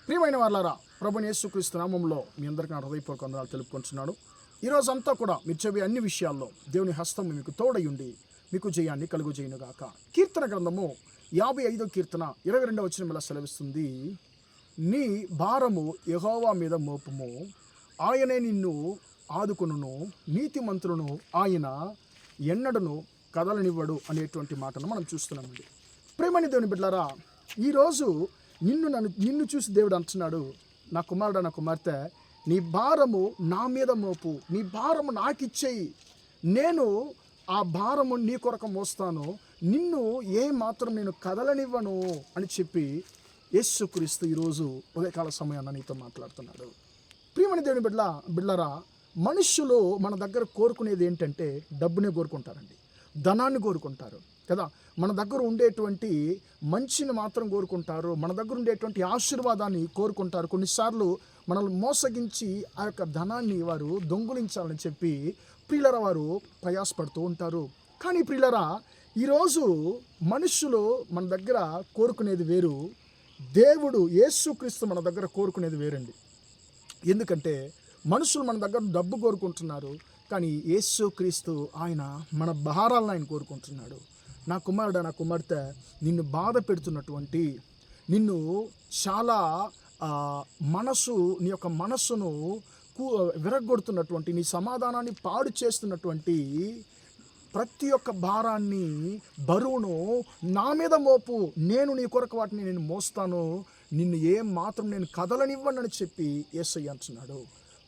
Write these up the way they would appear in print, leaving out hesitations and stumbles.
ప్రియమైన వాళ్ళారా, ప్రభుని యేసుక్రీస్తు నామంలో మీ అందరికీ నా హృదయపూర్వక వందనాలు తెలుపుకుంటున్నాను. ఈరోజంతా కూడా మీరు చెప్పే అన్ని విషయాల్లో దేవుని హస్తం మీకు తోడయుండి మీకు జయాన్ని కలుగుజేయునుగాక. కీర్తన గ్రంథము 55వ కీర్తన 22వ వచనం ఇలా సెలవిస్తుంది. నీ భారము యెహోవా మీద మోపుము, ఆయనే నిన్ను ఆదుకొనును, నీతిమంతులను ఆయన ఎన్నడను కదలనివ్వడు అనేటువంటి మాటను మనం చూస్తున్నామండి. ప్రేమని దేవుని బిడ్డలారా, ఈరోజు నిన్ను చూసి దేవుడు అంటున్నాడు, నా కుమారుడు నా కుమార్తె, నీ భారము నా మీద మోపు, నీ భారము నాకు ఇచ్చేయి, నేను ఆ భారము నీ కొరకు మోస్తాను, నిన్ను ఏ మాత్రం నేను కదలనివ్వను అని చెప్పి యేసుక్రీస్తు ఈరోజు ఉదయకాల సమయాన్ని నీతో మాట్లాడుతున్నాడు. ప్రియమని దేవుని బిడ్డలారా, మనుష్యులు మన దగ్గర కోరుకునేది ఏంటంటే డబ్బునే కోరుకుంటారండి, ధనాన్ని కోరుకుంటారు కదా. మన దగ్గర ఉండేటువంటి మంచిని మాత్రం కోరుకుంటారు, మన దగ్గర ఉండేటువంటి ఆశీర్వాదాన్ని కోరుకుంటారు. కొన్నిసార్లు మనల్ని మోసగించి ఆ యొక్క ధనాన్ని వారు దొంగిలించాలని చెప్పి ప్రియులరా వారు ప్రయాసపడుతూ ఉంటారు. కానీ ప్రియులరా, ఈరోజు మనుషులు మన దగ్గర కోరుకునేది వేరు, దేవుడు యేసుక్రీస్తు మన దగ్గర కోరుకునేది వేరండి. ఎందుకంటే మనుషులు మన దగ్గర డబ్బు కోరుకుంటున్నారు, కానీ యేసుక్రీస్తు ఆయన మన భారాలను ఆయన కోరుకుంటున్నాడు. నా కుమారుడు నా కుమార్తె, నిన్ను బాధ పెడుతున్నటువంటి, నిన్ను చాలా నీ యొక్క మనస్సును విరగొడుతున్నటువంటి, నీ సమాధానాన్ని పాడు చేస్తున్నటువంటి ప్రతి ఒక్క భారాన్ని, బరువును నా మీద మోపు, నేను నీ కొరకు వాటిని నేను మోస్తాను, నిన్ను ఏం మాత్రం నేను కదలనివ్వనని చెప్పి యేసయ్య అంటున్నాడు.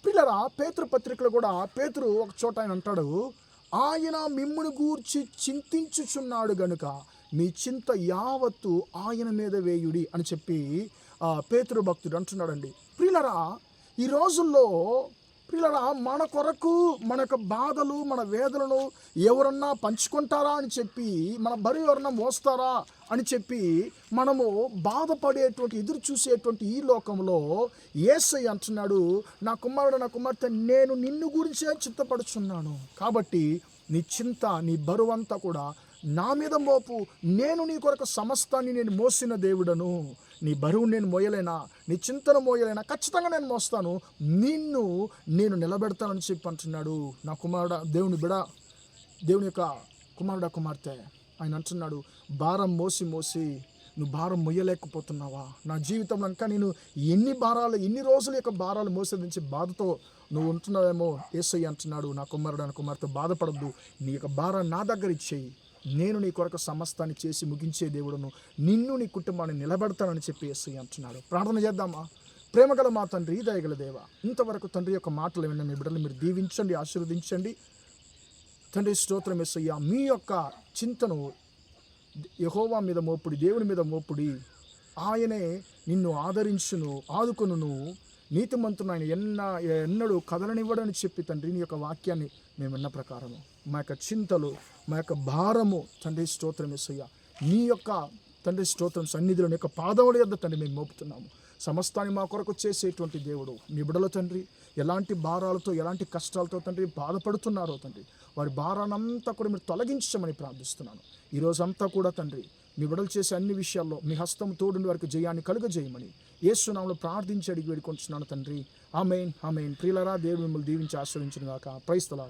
పిల్లరా, పేతురు పత్రికలో కూడా పేతురు ఒక చోట ఆయన అంటాడు, ఆయన మిమ్మును గూర్చి చింతించుచున్నాడు గనుక మీ చింత యావత్తు ఆయన మీద వేయుడి అని చెప్పి పేతురు భక్తుడు అంటున్నాడండి. ప్రియులరా, ఈ రోజుల్లో ప్రియులరా, మన కొరకు మన యొక్క బాధలు మన వేదనలు ఎవరన్నా పంచుకుంటారా అని చెప్పి, మన బరువు ఎవరన్నా మోస్తారా అని చెప్పి మనము బాధపడేటువంటి ఎదురు చూసేటువంటి ఈ లోకంలో యేసయ్య అంటున్నాడు, నా కుమారుడు నా కుమార్తె, నేను నిన్ను గురించే చింతపడుచున్నాను, కాబట్టి నీ చింత నీ బరువంతా కూడా నా మీద మోపు, నేను నీ కొరకు సమస్తాన్ని నేను మోసిన దేవుడను, నీ బరువు నేను మోయలేనా, నీ చింతను మోయలేనా, ఖచ్చితంగా నేను మోస్తాను, నేను నిలబెడతానని చెప్పి అంటున్నాడు. నా కుమారుడా, దేవుని యొక్క కుమారుడా కుమార్తె, ఆయన అంటున్నాడు, భారం మోసి నువ్వు భారం మొయ్యలేకపోతున్నావా, నా జీవితంలో ఇంకా నేను ఎన్ని రోజుల యొక్క భారాలు మోసేదించి బాధతో నువ్వు ఉంటున్నావేమో, యేసయ్య అంటున్నాడు, నా కుమారుడు నా కుమార్తె, బాధపడద్దు, నీ యొక్క భారాన్ని నా దగ్గర ఇచ్చేయి, నేను నీ కొరకు సమస్తాన్ని చేసి ముగించే దేవుడును, నిన్ను నీ కుటుంబాన్ని నిలబెడతానని చెప్పి యేసయ్య అంటున్నాడు. ప్రార్థన చేద్దామా? ప్రేమగల మా తండ్రి, దయగల దేవ, ఇంతవరకు తండ్రి యొక్క మాటలు విన్న మీ బిడ్డలు మీరు దీవించండి, ఆశీర్వదించండి తండ్రి. స్తోత్రం యేసయ్య. మీ యొక్క చింతను యెహోవా మీద మోపుడి, దేవుని మీద మోపుడి, ఆయనే నిన్ను ఆదుకొనును, నీతిమంతుడు ఆయన ఎన్నడూ కదలనివ్వడని చెప్పి తండ్రి, నీ యొక్క వాక్యాన్ని మేము విన్న ప్రకారము మా యొక్క చింతలు, మా యొక్క భారము తండ్రి స్తోత్రం యేసయ్య, నీ యొక్క తండ్రి స్తోత్రం సన్నిధిలో నీ యొక్క పాదముల యొద్ద తండ్రి మేము మోపుతున్నాము. సమస్తాన్ని మా కొరకు చేసేటువంటి దేవుడు, మీ బిడ్డల తండ్రి ఎలాంటి భారాలతో ఎలాంటి కష్టాలతో తండ్రి బాధపడుతున్నారో తండ్రి, వారి భారానంతా కూడా మీరు తొలగించమని ప్రార్థిస్తున్నాను. ఈరోజంతా కూడా తండ్రి మీ బిడ్డలు చేసే అన్ని విషయాల్లో మీ హస్తం తోడుని వారికి జయాన్ని కలుగజేయమని యేసు నామములో ప్రార్థించి అడిగి వేడుకొంటున్నాను తండ్రి. ఆమేన్, ఆమేన్. ప్రియులారా, దేవుడు మిమ్మల్ని దీవించి ఆశీర్వదించును గాక. Praise the lord.